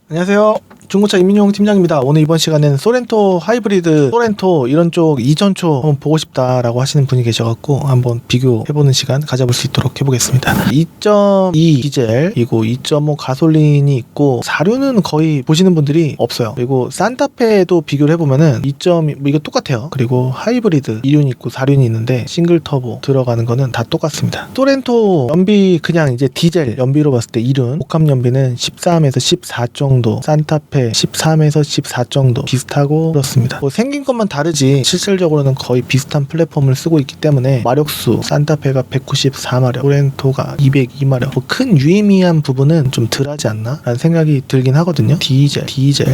안녕하세요. 중고차 이민용 팀장입니다. 오늘 이번 시간에는 소렌토 하이브리드, 소렌토 이런 쪽 이전초 한번 보고 싶다라고 하시는 분이 계셔갖고 한번 비교해보는 시간 가져볼 수 있도록 해보겠습니다. 2.2 디젤이고 2.5 가솔린이 있고 사륜은 거의 보시는 분들이 없어요. 그리고 산타페도 비교를 해보면은 2.2 이거 똑같아요. 그리고 하이브리드 2륜이 있고 4륜이 있는데 싱글 터보 들어가는 거는 다 똑같습니다. 소렌토 연비 그냥 이제 디젤 연비로 봤을 때 2륜 복합 연비는 13에서 14 정도, 산타페 13에서 14 정도 비슷하고 그렇습니다. 뭐 생긴 것만 다르지 실질적으로는 거의 비슷한 플랫폼을 쓰고 있기 때문에 마력수 산타페가 194마력, 소렌토가 202마력 뭐 큰 유의미한 부분은 좀 덜하지 않나 라는 생각이 들긴 하거든요. 디젤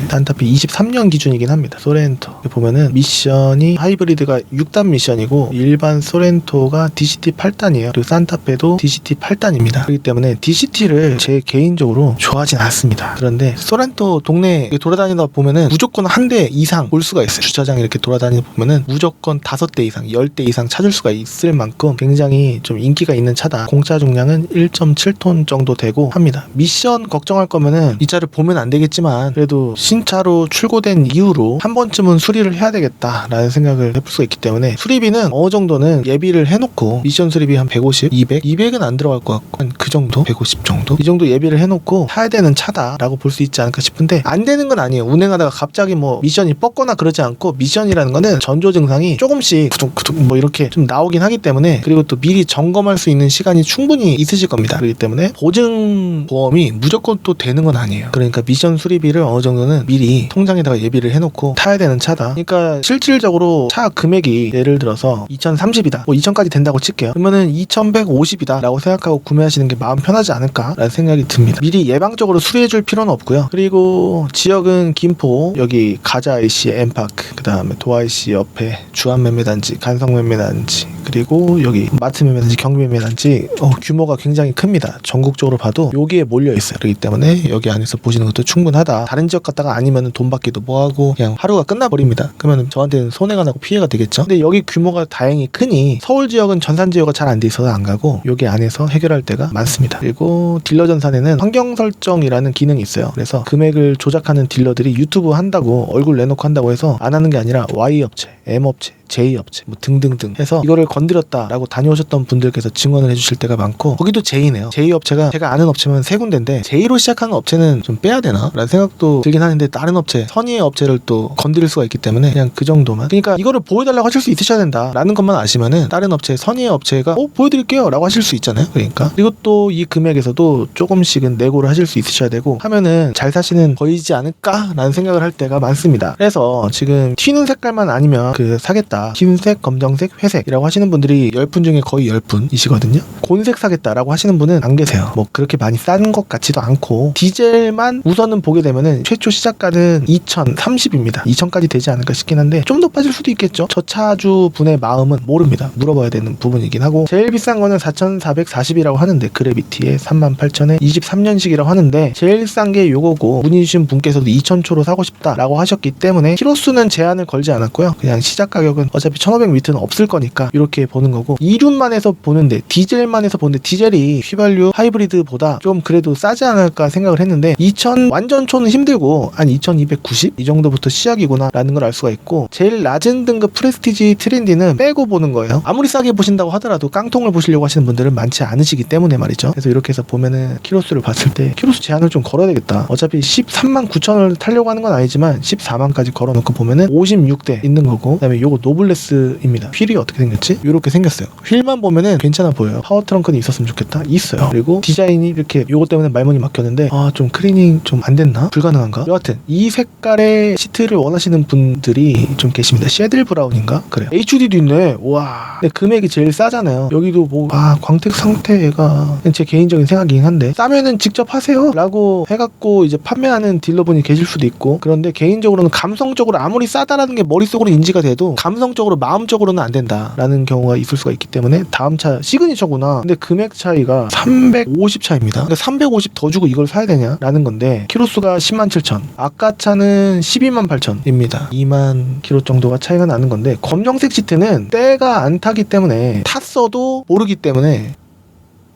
산타페 23년 기준이긴 합니다. 소렌토 보면은 미션이 하이브리드가 6단 미션이고 일반 소렌토가 DCT 8단이에요. 그리고 산타페도 DCT 8단입니다. 그렇기 때문에 DCT를 제 개인적으로 좋아하진 않습니다. 그런데 소렌토 동네 돌아다니다 보면은 무조건 한 대 이상 볼 수가 있어요. 주차장 이렇게 돌아다니다 보면은 무조건 5대 이상, 10대 이상 찾을 수가 있을 만큼 굉장히 좀 인기가 있는 차다. 공차 중량은 1.7톤 정도 되고 합니다. 미션 걱정할 거면은 이 차를 보면 안 되겠지만 그래도 신차로 출고된 이후로 한 번쯤은 수리를 해야 되겠다라는 생각을 해볼 수가 있기 때문에 수리비는 어느 정도는 예비를 해놓고 미션 수리비 한 150, 200은 안 들어갈 것 같고 한 그 정도, 150 정도 이 정도 예비를 해놓고 타야 되는 차다라고 볼 수 있지 않을까 싶은데 안 되는 건 아니에요. 운행하다가 갑자기 뭐 미션이 뻗거나 그러지 않고 미션이라는 거는 전조 증상이 조금씩 구독 뭐 이렇게 좀 나오긴 하기 때문에 그리고 또 미리 점검할 수 있는 시간이 충분히 있으실 겁니다. 그렇기 때문에 보증 보험이 무조건 또 되는 건 아니에요. 그러니까 미션 수리비를 어느 정도는 미리 통장에다가 예비를 해놓고 타야 되는 차다. 그러니까 실질적으로 차 금액이 예를 들어서 2030이다. 뭐 2000까지 된다고 칠게요. 그러면은 2150이다 라고 생각하고 구매하시는 게 마음 편하지 않을까라는 생각이 듭니다. 미리 예방적으로 수리해줄 필요는 없고요. 그리고 지역은 김포, 여기 가자 IC 엠파크, 그 다음에 도아 IC 옆에 주한 매매단지, 간성 매매단지, 그리고 여기 마트 매매단지, 경비 매매단지 규모가 굉장히 큽니다. 전국적으로 봐도 여기에 몰려 있어요. 그렇기 때문에 여기 안에서 보시는 것도 충분하다. 다른 지역 갔다가 아니면 돈 받기도 뭐하고 그냥 하루가 끝나버립니다. 그러면 저한테는 손해가 나고 피해가 되겠죠. 근데 여기 규모가 다행히 크니 서울 지역은 전산 지역가 잘 안 돼 있어서 안 가고 여기 안에서 해결할 때가 많습니다. 그리고 딜러 전산에는 환경 설정이라는 기능이 있어요. 그래서 금액을 조작하는 딜러들이 유튜브 한다고 얼굴 내놓고 한다고 해서 안 하는 게 아니라 Y 업체, M 업체, J 업체 뭐 등등등 해서 이거를 건드렸다라고 다녀오셨던 분들께서 증언을 해주실 때가 많고 거기도 J네요. J 업체가 제가 아는 업체만 3군데인데 J로 시작하는 업체는 좀 빼야 되나? 라는 생각도 들긴 하는데 다른 업체, 선의의 업체를 또 건드릴 수가 있기 때문에 그냥 그 정도만. 그러니까 이거를 보여달라고 하실 수 있으셔야 된다 라는 것만 아시면은 다른 업체, 선의의 업체가 보여드릴게요 라고 하실 수 있잖아요. 그러니까 그리고 또 이 금액에서도 조금씩은 내고를 하실 수 있으셔야 되고 하면은 잘 사시는 거이지 않을까? 라는 생각을 할 때가 많습니다. 그래서 지금 튀는 색깔만 아니면 사겠다. 흰색, 검정색, 회색이라고 하시는 분들이 10분 중에 거의 10분이시거든요. 곤색 사겠다라고 하시는 분은 안 계세요. 뭐 그렇게 많이 싼 것 같지도 않고 디젤만 우선은 보게 되면은 최초 시작가는 2030입니다. 2000까지 되지 않을까 싶긴 한데 좀 더 빠질 수도 있겠죠. 저 차주 분의 마음은 모릅니다. 물어봐야 되는 부분이긴 하고 제일 비싼 거는 4440이라고 하는데 그래비티에 38,000에 23년식이라고 하는데 제일 싼 게 요거고 문의 주신 분께서도 2000초로 사고 싶다라고 하셨기 때문에 키로수는 제한을 걸지 않았고요. 그냥 시작 가격은 어차피 1500m는 없을 거니까 이렇게 보는 거고 2륜만 해서 보는데 디젤만 해서 보는데 디젤이 휘발유 하이브리드보다 좀 그래도 싸지 않을까 생각을 했는데 2000 완전초는 힘들고 한 2290 이 정도부터 시작이구나 라는 걸 알 수가 있고 제일 낮은 등급 프레스티지 트렌디는 빼고 보는 거예요. 아무리 싸게 보신다고 하더라도 깡통을 보시려고 하시는 분들은 많지 않으시기 때문에 말이죠. 그래서 이렇게 해서 보면은 키로수를 봤을 때 키로수 제한을 좀 걸어야 되겠다. 어차피 13만 9천을 타려고 하는 건 아니지만 14만까지 걸어놓고 보면은 56대 있는 거고 그다음에 요거 노블레스입니다. 휠이 어떻게 생겼지? 이렇게 생겼어요. 휠만 보면은 괜찮아 보여요. 파워 트렁크는 있었으면 좋겠다. 있어요. 그리고 디자인이 이렇게 요거 때문에 말문이 막혔는데 좀 클리닝 좀 안 됐나? 불가능한가? 여하튼 이 색깔의 시트를 원하시는 분들이 좀 계십니다. 쉐들 브라운인가? 그래요. HUD도 있네. 와. 근데 금액이 제일 싸잖아요. 여기도 뭐 광택 상태가 제 개인적인 생각이긴 한데 싸면은 직접 하세요 라고 해갖고 이제 판매하는 딜러분이 계실 수도 있고 그런데 개인적으로는 감성적으로 아무리 싸다라는 게 머릿속으로 인지가 돼도 감성적으로 마음적으로는 안 된다라는 경우가 있을 수가 있기 때문에 다음 차 시그니처구나. 근데 금액 차이가 350 차이입니다. 그러니까 350 더 주고 이걸 사야 되냐라는 건데 키로수가 107,000 아까 차는 128,000입니다. 2만 킬로 정도가 차이가 나는 건데 검정색 시트는 때가 안 타기 때문에 탔어도 모르기 때문에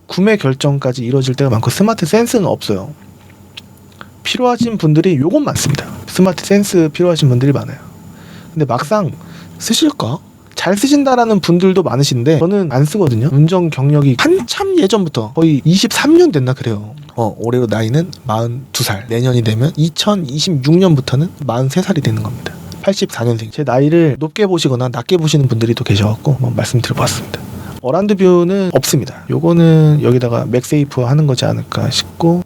구매 결정까지 이루어질 때가 많고 스마트 센스는 없어요. 필요하신 분들이 요건 많습니다. 스마트 센스 필요하신 분들이 많아요. 근데 막상 쓰실까? 잘 쓰신다라는 분들도 많으신데 저는 안 쓰거든요. 운전 경력이 한참 예전부터 거의 23년 됐나 그래요. 올해로 나이는 42살. 내년이 되면 2026년부터는 43살이 되는 겁니다. 84년생. 제 나이를 높게 보시거나 낮게 보시는 분들이 또 계셔갖고 한번 말씀드려봤습니다. 어라운드 뷰는 없습니다. 요거는 여기다가 맥세이프 하는 거지 않을까 싶고,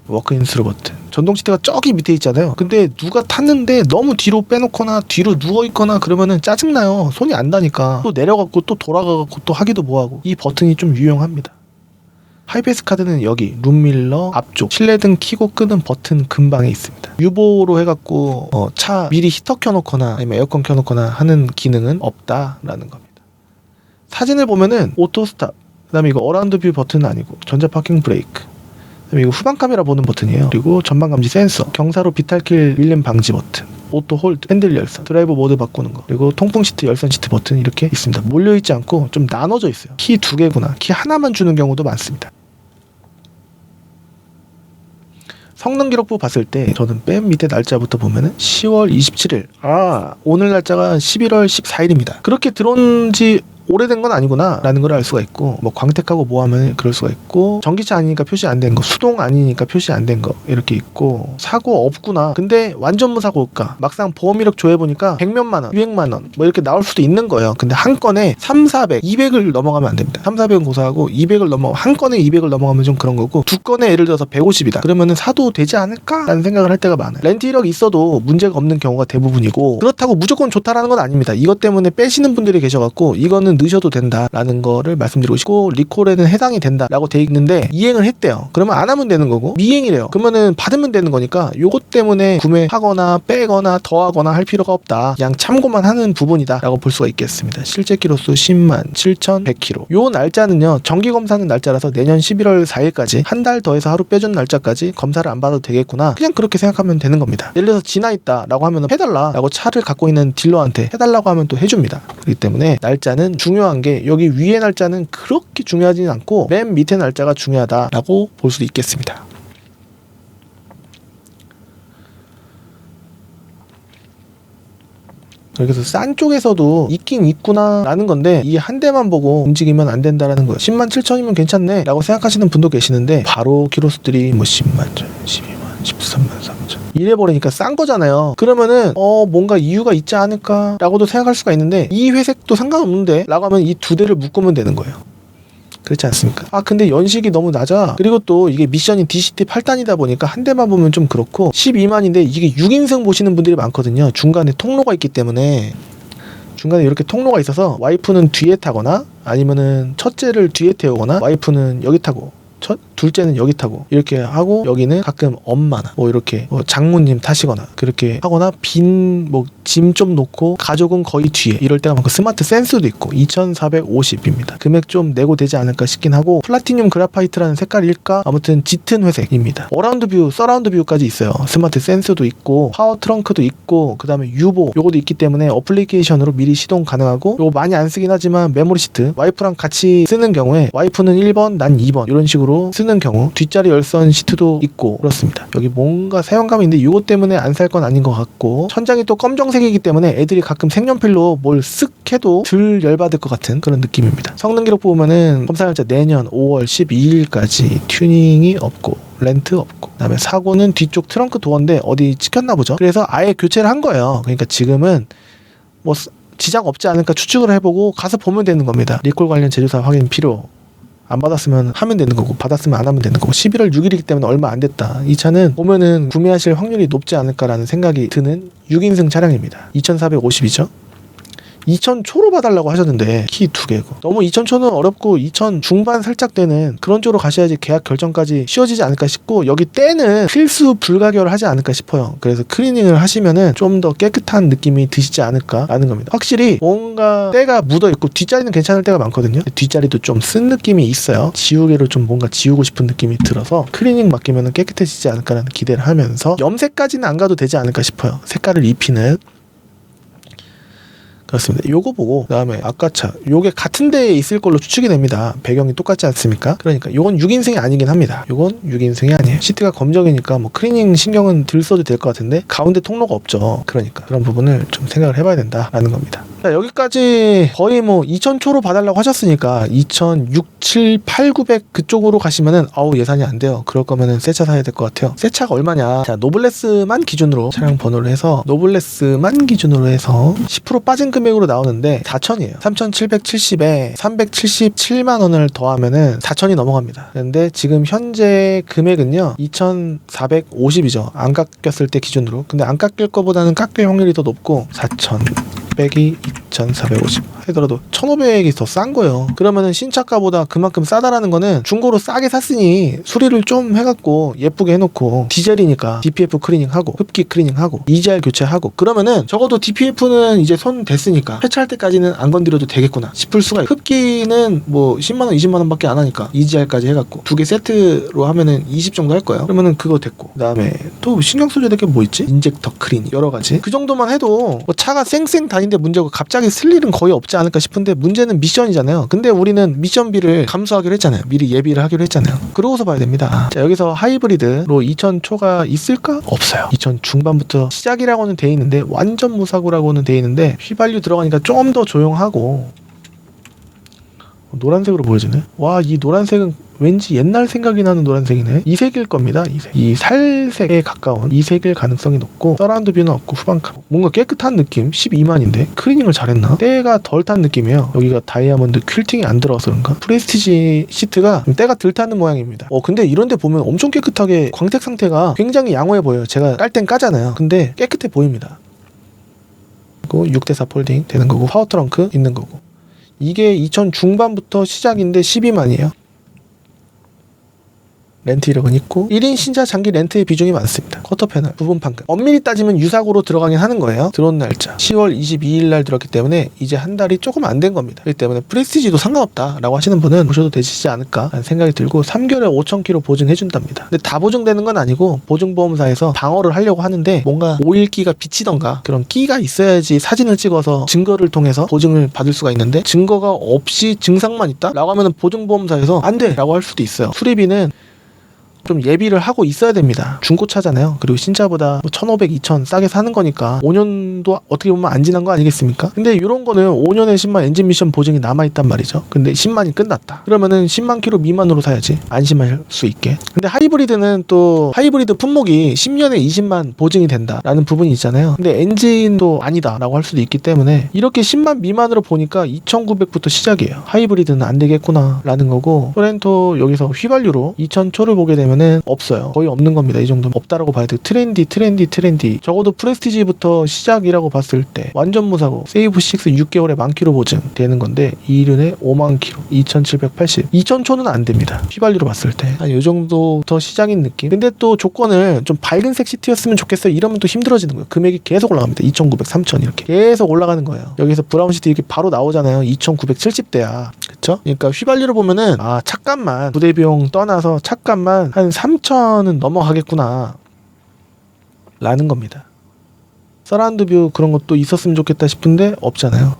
워크인 스루 버튼. 전동 시트가 저기 밑에 있잖아요. 근데 누가 탔는데 너무 뒤로 빼놓거나 뒤로 누워있거나 그러면은 짜증나요. 손이 안 다니까. 또 내려가고 또 돌아가고 또 하기도 뭐하고. 이 버튼이 좀 유용합니다. 하이패스 카드는 여기 룸밀러 앞쪽 실내등 켜고 끄는 버튼 근방에 있습니다. 유보로 해갖고 차 미리 히터 켜놓거나 아니면 에어컨 켜놓거나 하는 기능은 없다라는 겁니다. 사진을 보면은 오토 스탑, 그 다음에 이거 어라운드 뷰 버튼은 아니고 전자 파킹 브레이크, 그다음에 이거 후방 카메라 보는 버튼이에요. 그리고 전방 감지 센서, 경사로 비탈길 밀림 방지 버튼, 오토 홀드, 핸들 열선, 드라이브 모드 바꾸는 거, 그리고 통풍 시트, 열선 시트 버튼 이렇게 있습니다. 몰려있지 않고 좀 나눠져 있어요. 키 2개구나. 키 하나만 주는 경우도 많습니다. 성능 기록부 봤을 때 저는 맨 밑에 날짜부터 보면은 10월 27일. 오늘 날짜가 11월 14일입니다. 그렇게 들어온 지 오래된 건 아니구나 라는 걸 알 수가 있고, 뭐 광택하고 뭐 하면 그럴 수가 있고, 전기차 아니니까 표시 안 된 거, 수동 아니니까 표시 안 된 거 이렇게 있고, 사고 없구나. 근데 완전 무사고일까? 막상 보험 이력 조회해보니까 100몇만 원, 200만 원 뭐 이렇게 나올 수도 있는 거예요. 근데 한 건에 3, 400, 200을 넘어가면 안 됩니다. 3, 400은 고사하고 200을 한 건에 200을 넘어가면 좀 그런 거고, 두 건에 예를 들어서 150이다. 그러면은 사도 되지 않을까? 라는 생각을 할 때가 많아요. 렌트 이력이 있어도 문제가 없는 경우가 대부분이고, 그렇다고 무조건 좋다라는 건 아닙니다. 이것 때문에 빼시는 분들이 계셔갖고 이거는 넣으셔도 된다라는 거를 말씀드리고 싶고, 리콜에는 해당이 된다라고 돼 있는데 이행을 했대요. 그러면 안 하면 되는 거고, 미행이래요. 그러면은 받으면 되는 거니까 요것 때문에 구매하거나 빼거나 더하거나 할 필요가 없다. 그냥 참고만 하는 부분이다 라고 볼 수가 있겠습니다. 실제 키로수 10만 7,100km. 요 날짜는요, 정기검사는 날짜라서 내년 11월 4일까지 한 달 더해서 하루 빼준 날짜까지 검사를 안 받아도 되겠구나, 그냥 그렇게 생각하면 되는 겁니다. 예를 들어서 지나 있다 라고 하면 해달라 라고 차를 갖고 있는 딜러한테 해달라고 하면 또 해줍니다. 그렇기 때문에 날짜는 중요한 게, 여기 위에 날짜는 그렇게 중요하지는 않고 맨 밑에 날짜가 중요하다라고 볼 수 있겠습니다. 그래서 싼 쪽에서도 있긴 있구나 라는 건데, 이 한 대만 보고 움직이면 안 된다라는 거예요. 10만 7천이면 괜찮네 라고 생각하시는 분도 계시는데, 바로 키로수들이 뭐 10만 전, 12만, 13만 3천 이래버리니까 싼 거잖아요. 그러면은 뭔가 이유가 있지 않을까 라고도 생각할 수가 있는데, 이 회색도 상관없는데 라고 하면 이 두 대를 묶으면 되는 거예요. 그렇지 않습니까? 근데 연식이 너무 낮아. 그리고 또 이게 미션이 DCT 8단이다 보니까 한 대만 보면 좀 그렇고, 12만인데 이게 6인승 보시는 분들이 많거든요. 중간에 통로가 있기 때문에. 중간에 이렇게 통로가 있어서 와이프는 뒤에 타거나, 아니면은 첫째를 뒤에 태우거나, 와이프는 여기 타고 둘째는 여기 타고 이렇게 하고, 여기는 가끔 엄마나 뭐 이렇게 장모님 타시거나 그렇게 하거나, 빈 뭐 짐 좀 놓고 가족은 거의 뒤에 이럴 때가 많고, 스마트 센스도 있고 2,450입니다. 금액 좀 내고 되지 않을까 싶긴 하고, 플라티늄 그라파이트라는 색깔일까? 아무튼 짙은 회색입니다. 어라운드 뷰, 서라운드 뷰까지 있어요. 스마트 센스도 있고 파워 트렁크도 있고, 그 다음에 유보 요것도 있기 때문에 어플리케이션으로 미리 시동 가능하고, 요거 많이 안 쓰긴 하지만 메모리 시트, 와이프랑 같이 쓰는 경우에 와이프는 1번 난 2번 이런 식으로 쓰는 경우 뒷자리 열선 시트도 있고 그렇습니다. 여기 뭔가 사용감이 있는데 이것 때문에 안 살 건 아닌 것 같고, 천장이 또 검정색이기 때문에 애들이 가끔 색연필로 뭘 쓱 해도 덜 열받을 것 같은 그런 느낌입니다. 성능 기록 보면은 검사 날짜 내년 5월 12일까지, 튜닝이 없고 렌트 없고, 그다음에 사고는 뒤쪽 트렁크 도어인데 어디 찍혔나 보죠. 그래서 아예 교체를 한 거예요. 그러니까 지금은 뭐 지장 없지 않을까 추측을 해보고 가서 보면 되는 겁니다. 리콜 관련 제조사 확인 필요 안 받았으면 하면 되는 거고, 받았으면 안 하면 되는 거고, 11월 6일이기 때문에 얼마 안 됐다. 이 차는 보면은 구매하실 확률이 높지 않을까라는 생각이 드는 6인승 차량입니다. 2,450이죠. 2,000 초로 봐달라고 하셨는데 키 2개고, 너무 2,000 초는 어렵고 2,000 중반 살짝 되는 그런 쪽으로 가셔야지 계약 결정까지 쉬워지지 않을까 싶고, 여기 때는 필수 불가결 하지 않을까 싶어요. 그래서 클리닝을 하시면은 좀 더 깨끗한 느낌이 드시지 않을까라는 겁니다. 확실히 뭔가 때가 묻어있고, 뒷자리는 괜찮을 때가 많거든요. 뒷자리도 좀 쓴 느낌이 있어요. 지우개로 좀 뭔가 지우고 싶은 느낌이 들어서 클리닝 맡기면은 깨끗해지지 않을까라는 기대를 하면서, 염색까지는 안 가도 되지 않을까 싶어요. 색깔을 입히는. 그렇습니다. 요거 보고 그다음에 아까 차 요게 같은 데에 있을 걸로 추측이 됩니다. 배경이 똑같지 않습니까? 그러니까 요건 6인승이 아니긴 합니다. 요건 6인승이 아니에요. 시트가 검정이니까 뭐 클리닝 신경은 들 써도 될 것 같은데 가운데 통로가 없죠. 그러니까 그런 부분을 좀 생각을 해봐야 된다라는 겁니다. 자, 여기까지 거의 뭐 2000초로 봐달라고 하셨으니까 2006, 7, 8, 900 그쪽으로 가시면은 아우 예산이 안 돼요. 그럴 거면은 새 차 사야 될 것 같아요. 새 차가 얼마냐? 자, 노블레스만 기준으로 차량 번호를 해서 노블레스만 기준으로 해서 10% 빠진 금액으로 나오는데 4천이에요. 3,770에 377만 원을 더하면은 4천이 넘어갑니다. 그런데 지금 현재 금액은요 2,450이죠. 안 깎였을 때 기준으로. 근데 안 깎일 거보다는 깎일 확률이 더 높고 4천 빼기 2,450 하더라도 1,500이 더 싼 거예요. 그러면은 신차가보다 그만큼 싸다라는 거는 중고로 싸게 샀으니 수리를 좀 해갖고 예쁘게 해놓고 디젤이니까 DPF 클리닝하고 흡기 클리닝하고 EGR 교체하고 그러면은 적어도 DPF는 이제 손 댔으니까 폐차할 때까지는 안 건드려도 되겠구나 싶을 수가 있어요. 흡기는 뭐 10만원 20만원 밖에 안 하니까 EGR까지 해갖고 두 개 세트로 하면은 20 정도 할 거예요. 그러면은 그거 됐고 그 다음에 또 신경 써줘야 될 게 뭐 있지? 인젝터 클리닝 여러가지 그 정도만 해도 뭐 차가 쌩쌩 다니는데 문제고 갑자기 쓸 일은 거의 없지 않을까 싶은데 문제는 미션이잖아요. 근데 우리는 미션비를 감수하기로 했잖아요. 미리 예비를 하기로 했잖아요. 그러고서 봐야 됩니다. 자, 여기서 하이브리드로 2000초가 있을까? 없어요. 2000 중반부터 시작이라고는 돼 있는데 완전 무사고라고는 돼 있는데 휘발유 들어가니까 좀 더 조용하고 노란색으로 보여지네. 와, 이 노란색은 왠지 옛날 생각이 나는 노란색이네. 이색일 겁니다. 이색. 이 살색에 가까운 이색일 가능성이 높고 서라운드 뷰는 없고 후방카 뭔가 깨끗한 느낌. 12만인데 클리닝을 잘했나? 때가 덜 탄 느낌이에요. 여기가 다이아몬드 퀼팅이 안 들어가서 그런가? 프레스티지 시트가 때가 덜 타는 모양입니다. 근데 이런데 보면 엄청 깨끗하게 광택 상태가 굉장히 양호해 보여요. 제가 깔 땐 까잖아요. 근데 깨끗해 보입니다. 그리고 6대4 폴딩 되는 거고 파워 트렁크 있는 거고 이게 2000 중반부터 시작인데 12만이에요. 렌트 이력은 있고 1인 신차 장기 렌트의 비중이 많습니다. 쿼터 패널, 부분 판금. 엄밀히 따지면 유사고로 들어가긴 하는 거예요. 들어온 날짜 10월 22일 날 들었기 때문에 이제 한 달이 조금 안 된 겁니다. 그렇기 때문에 프레스티지도 상관없다라고 하시는 분은 보셔도 되시지 않을까 하는 생각이 들고 3개월에 5,000km 보증해준답니다. 근데 다 보증되는 건 아니고 보증보험사에서 방어를 하려고 하는데 뭔가 오일기가 비치던가 그런 끼가 있어야지 사진을 찍어서 증거를 통해서 보증을 받을 수가 있는데 증거가 없이 증상만 있다? 라고 하면 보증보험사에서 안 돼! 라고 할 수도 있어요. 수리비는 좀 예비를 하고 있어야 됩니다. 중고차잖아요. 그리고 신차보다 1,500, 2,000 싸게 사는 거니까 5년도 어떻게 보면 안 지난 거 아니겠습니까? 근데 이런 거는 5년에 10만 엔진 미션 보증이 남아있단 말이죠. 근데 10만이 끝났다. 그러면은 10만 킬로 미만으로 사야지. 안심할 수 있게. 근데 하이브리드는 또 하이브리드 품목이 10년에 20만 보증이 된다라는 부분이 있잖아요. 근데 엔진도 아니다라고 할 수도 있기 때문에 이렇게 10만 미만으로 보니까 2,900부터 시작이에요. 하이브리드는 안 되겠구나 라는 거고 소렌토 여기서 휘발유로 2,000초를 보게 되면 없어요. 거의 없는 겁니다. 이 정도면 없다라고 봐야 돼요. 트렌디 적어도 프레스티지부터 시작이라고 봤을 때 완전 무사고 세이브 6 6개월에 10,000km 보증 되는 건데 2년에 50,000km 2,780 2,000초는 안 됩니다. 휘발유로 봤을 때 한 이 정도부터 시작인 느낌. 근데 또 조건을 좀 밝은색 시트였으면 좋겠어요. 이러면 또 힘들어지는 거예요. 금액이 계속 올라갑니다. 2,900, 3,000 이렇게 계속 올라가는 거예요. 여기서 브라운 시트 이렇게 바로 나오잖아요. 2,970대야. 그쵸? 그러니까 휘발유로 보면은 차값만 부대 비용 떠나서 차값만 한 3,000은 넘어가겠구나 라는 겁니다. 서라운드 뷰 그런 것도 있었으면 좋겠다 싶은데 없잖아요.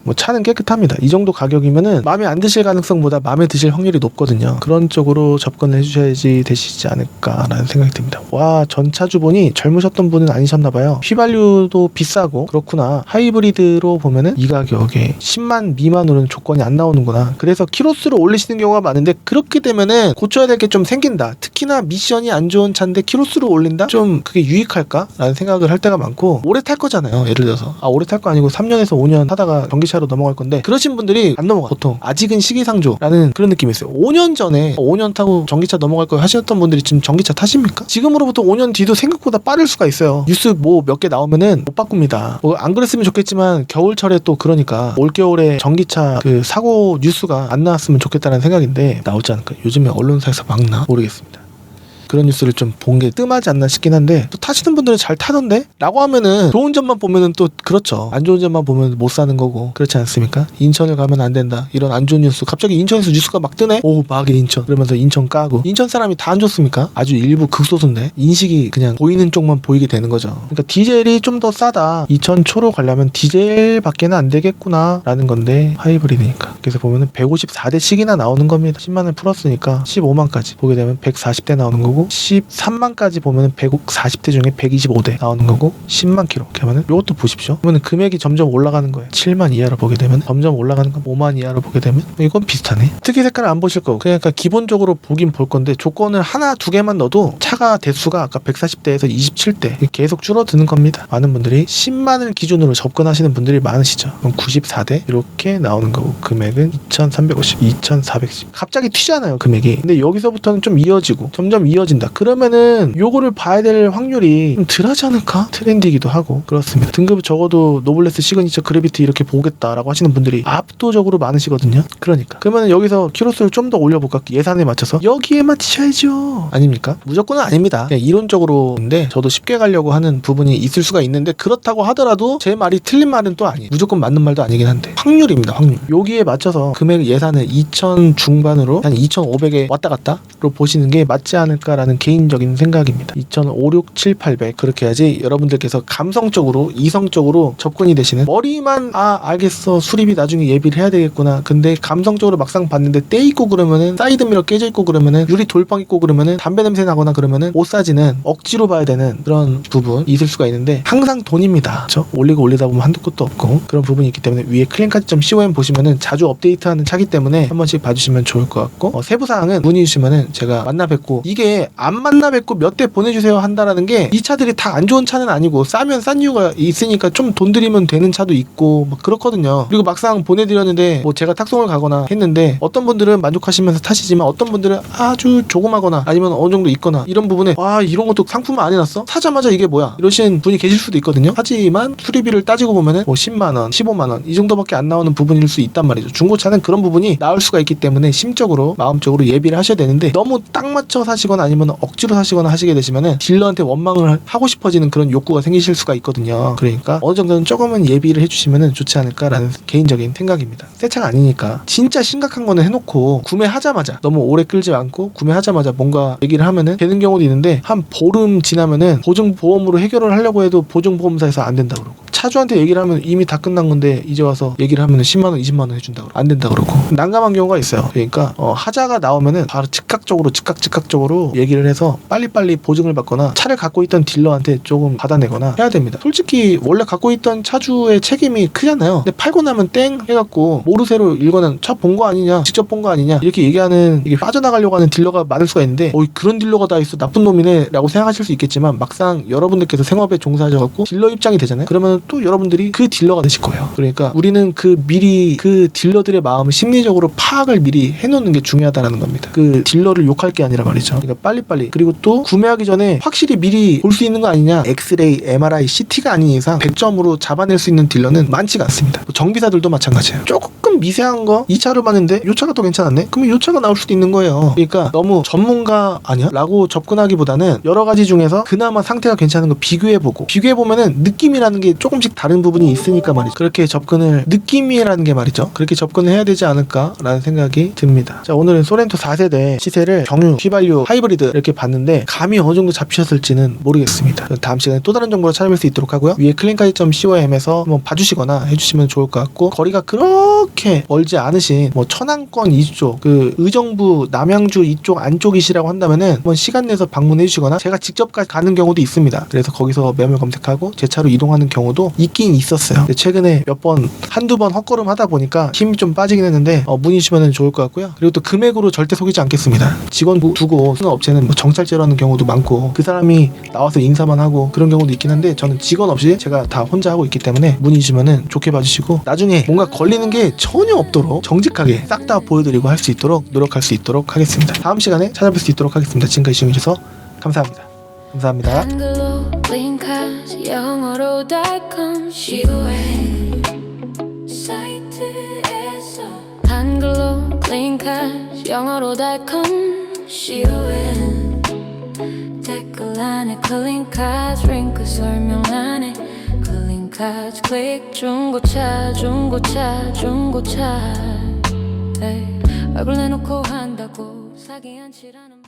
뭐 차는 깨끗합니다. 이 정도 가격이면은 마음에 안 드실 가능성보다 마음에 드실 확률이 높거든요. 그런 쪽으로 접근을 해주셔야지 되시지 않을까라는 생각이 듭니다. 와, 전차주분이 젊으셨던 분은 아니셨나봐요. 휘발유도 비싸고 그렇구나. 하이브리드로 보면은 이 가격에 10만 미만으로는 조건이 안 나오는구나. 그래서 키로수를 올리시는 경우가 많은데 그렇게 되면은 고쳐야 될 게 좀 생긴다. 특히나 미션이 안 좋은 차인데 키로수를 올린다? 좀 그게 유익할까? 라는 생각을 할 때가 많고 오래 탈 거잖아요. 예를 들어서 오래 탈 거 아니고 3년에서 5년 하다가 전기차 로 넘어갈 건데 그러신 분들이 안 넘어가. 보통 아직은 시기상조라는 그런 느낌이 있어요. 5년 전에 5년 타고 전기차 넘어갈 거 하셨던 분들이 지금 전기차 타십니까? 지금으로부터 5년 뒤도 생각보다 빠를 수가 있어요. 뉴스 뭐 몇 개 나오면은 못 바꿉니다. 안 그랬으면 좋겠지만 겨울철에 또 그러니까 올겨울에 전기차 그 사고 뉴스가 안 나왔으면 좋겠다는 생각인데 나오지 않을까. 요즘에 언론사에서 막나 모르겠습니다. 그런 뉴스를 좀 본 게 뜸하지 않나 싶긴 한데 또 타시는 분들은 잘 타던데? 라고 하면은 좋은 점만 보면은 또 그렇죠. 안 좋은 점만 보면 못 사는 거고 그렇지 않습니까? 인천을 가면 안 된다. 이런 안 좋은 뉴스 갑자기 인천에서 뉴스가 막 뜨네? 오 막에 인천 그러면서 인천 까고 인천 사람이 다 안 좋습니까? 아주 일부 극소수인데 인식이 그냥 보이는 쪽만 보이게 되는 거죠. 그러니까 디젤이 좀 더 싸다. 2000초로 가려면 디젤밖에는 안 되겠구나 라는 건데 하이브리드니까 그래서 보면은 154대씩이나 나오는 겁니다. 10만을 풀었으니까 15만까지 보게 되면 140대 나오는 거고 13만까지 보면은 140대 중에 125대 나오는 거고 10만 킬로 이렇게 하면은 이것도 보십시오. 그러면 금액이 점점 올라가는 거예요. 7만 이하로 보게 되면 점점 올라가는 거 5만 이하로 보게 되면 이건 비슷하네. 특이 색깔을 안 보실 거고 그러니까 기본적으로 보긴 볼 건데 조건을 하나 두 개만 넣어도 차가 대수가 아까 140대에서 27대 계속 줄어드는 겁니다. 많은 분들이 10만을 기준으로 접근하시는 분들이 많으시죠. 그럼 94대 이렇게 나오는 거고 금액은 2350, 2410 갑자기 튀잖아요 금액이. 근데 여기서부터는 좀 이어지고 점점 이어진다. 그러면은 요거를 봐야 될 확률이 좀 덜하지 않을까? 트렌디이기도 하고 그렇습니다. 등급 적어도 노블레스 시그니처 그래비티 이렇게 보겠다라고 하시는 분들이 압도적으로 많으시거든요. 그러니까 그러면 여기서 키로수를 좀 더 올려볼까? 예산에 맞춰서 여기에 맞추셔야죠. 아닙니까? 무조건은 아닙니다. 그냥 이론적으로인데 저도 쉽게 가려고 하는 부분이 있을 수가 있는데 그렇다고 하더라도 제 말이 틀린 말은 또 아니에요. 무조건 맞는 말도 아니긴 한데 확률입니다. 확률. 여기에 맞춰서 금액 예산을 2,000 중반으로 한 2,500에 왔다 갔다로 보시는 게 맞지 않을까라는 개인적인 생각입니다. 2,500, 6, 7, 800 그렇게 해야지 여러분들께서 감성적으로 이성적으로 접근이 되시는 머리만 알겠어 수리비 나중에 예비를 해야 되겠구나. 근데 감성적으로 막상 봤는데 때 있고 그러면은 사이드미러 깨져 있고 그러면은 유리 돌빵 있고 그러면은 담배 냄새 나거나 그러면은 못 사지는 억지로 봐야 되는 그런 부분 있을 수가 있는데 항상 돈입니다. 그렇죠? 올리다 보면 한도 끝도 없고 그런 부분이 있기 때문에 위에 클린카드.com 보시면은 자주 업데이트하는 차기 때문에 한 번씩 봐주시면 좋을 것 같고 세부사항은 문의 주시면은 제가 만나 뵙고 이게 안 만나 뵙고 몇 대 보내주세요 한다라는 게 이 차들이 다 안 좋은 차는 아니고 싸면 싼 이유가 있으니까 좀 돈 들이면 되는 차도 있고 막 그렇거든요. 그리고 막상 보내드렸는데 뭐 제가 탁송을 가거나 했는데 어떤 분들은 만족하시면서 타시지만 어떤 분들은 아주 조그마거나 아니면 어느 정도 있거나 이런 부분에 와 이런 것도 상품 안 해놨어? 사자마자 이게 뭐야? 이러신 분이 계실 수도 있거든요. 하지만 수리비를 따지고 보면은 뭐 10만원, 15만원 이 정도밖에 안 나오는 부분일 수 있단 말이죠. 중고차는 그런 부분이 나올 수가 있기 때문에 심적으로 마음적으로 예비를 하셔야 되는데 너무 딱 맞춰 사시거나 아니면 억지로 사시거나 하시게 되시면은 딜러한테 원망을 하고 싶어지는 그런 욕구가 생기실 수가 있거든요. 그러니까 어느 정도는 조금은 예비를 해주시면은 좋지 않을까라는 개인적인 생각입니다. 새 차가 아니니까 진짜 심각한 거는 해놓고 구매하자마자 너무 오래 끌지 않고 구매하자마자 뭔가 얘기를 하면은 되는 경우도 있는데 한 보름 지나면은 보증보험으로 해결을 하려고 해도 보증보험사에서 안 된다 그러고 차주한테 얘기를 하면 이미 다 끝난 건데 이제 와서 얘기를 하면 10만원 20만원 해준다 그러고 안 된다 그러고 난감한 경우가 있어요. 그러니까 하자가 나오면은 바로 즉각적으로 얘기를 해서 빨리빨리 보증을 받거나 차를 갖고 있던 딜러한테 조금 받아내거나 해야 됩니다. 솔직히 원래 갖고 있던 차주의 책임이 크잖아요. 근데 팔고 나면 땡 해갖고 모르쇠로 일거는 차 본 거 아니냐 직접 본 거 아니냐 이렇게 얘기하는 이게 빠져나가려고 하는 딜러가 많을 수가 있는데 그런 딜러가 다 있어 나쁜 놈이네 라고 생각하실 수 있겠지만 막상 여러분들께서 생업에 종사하셔갖고 딜러 입장이 되잖아요. 그러면 또 여러분들이 그 딜러가 되실 거예요. 그러니까 우리는 미리 그 딜러들의 마음을 심리적으로 파악을 미리 해놓는 게 중요하다는 겁니다. 그 딜러를 욕할 게 아니라 말이죠. 그러니까 빨리빨리 그리고 또 구매하기 전에 확실히 미리 볼 수 있는 거 아니냐 엑스레이, MRI, CT가 아닌 이상 100점으로 잡아낼 수 있는 딜러는 많지가 않습니다. 정비사들도 마찬가지예요. 조금 미세한 거 이 차로 봤는데 이 차가 더 괜찮았네? 그러면 이 차가 나올 수도 있는 거예요. 그러니까 너무 전문가 아니야? 라고 접근하기보다는 여러 가지 중에서 그나마 상태가 괜찮은 거 비교해보고 비교해보면은 느낌이라는 게 조금씩 다른 부분이 있으니까 말이죠. 그렇게 접근을 느낌이라는 게 말이죠. 그렇게 접근을 해야 되지 않을까라는 생각이 듭니다. 자 오늘은 소렌토 4세대 시세를 경유, 휘발유, 하이브리드 이렇게 봤는데 감이 어느 정도 잡히셨을지는 모르겠습니다. 다음 시간에 또 다른 정보로 찾아뵐 수 있도록 하고요. 위에 클린카드.com에서 한번 봐주시거나 해주시면 좋을 것 같고 거리가 그렇게 멀지 않으신 뭐 천안권 이쪽 그 의정부 남양주 이쪽 안쪽이시라고 한다면은 한번 시간 내서 방문해 주시거나 제가 직접 가는 경우도 있습니다. 그래서 거기서 매물 검색하고 제 차로 이동하는 경우도 있긴 있었어요. 근데 최근에 한두 번 헛걸음 하다 보니까 힘이 좀 빠지긴 했는데 문의 주시면 좋을 것 같고요. 그리고 또 금액으로 절대 속이지 않겠습니다. 직원 두고 쓰는 업체는 뭐 정찰제라는 경우도 많고 그 사람이 나와서 인사만 하고 그런 경우도 있긴 한데 저는 직원 없이 제가 다 혼자 하고 있기 때문에 문의 주시면 좋게 봐주시고 나중에 뭔가 걸리는 게 전혀 없도록 정직하게 싹 다 보여드리고 할 수 있도록 노력할 수 있도록 하겠습니다. 다음 시간에 찾아뵐 수 있도록 하겠습니다. 지금까지 시청해주셔서 감사합니다. 감사합니다. 한글로 클린카드 영어로 달콤 CON 댓글 안에 클린 카드 링크 설명란에 클린 카드 클릭 중고차 중고차 중고차 에이, 얼굴 내놓고 한다고 사기 안 치라는